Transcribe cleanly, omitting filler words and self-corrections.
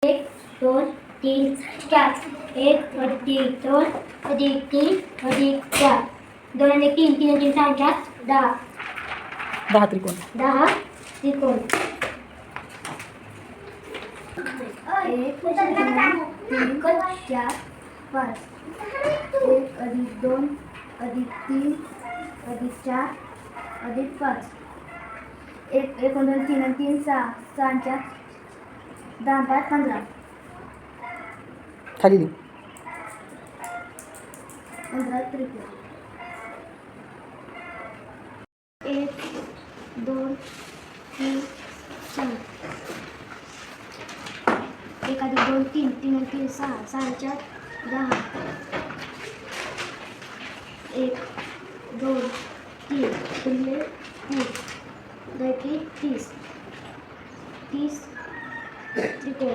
एक दोन तीन चार एक अधिक दोन अधिक तीन अधिक चार दोन अधिक तीन तीन अधिक चार चार 10 त्रिकोण. 10 त्रिकोण एक दोन तीन चार पाच एक अधिक दोन अधिक तीन अधिक चार अधिक पाच एक एक दोन तीन आणि तीन सहा सहा आणि चार 10 5 15 खाली लिह. 15 त्रिकोण एक दोन तीन चार एक अधिक दोन तीन तीन आणि तीन सहा सहा आणि चार 10 एक दोन तीन गुणिले 30 30 30 त्रिकोण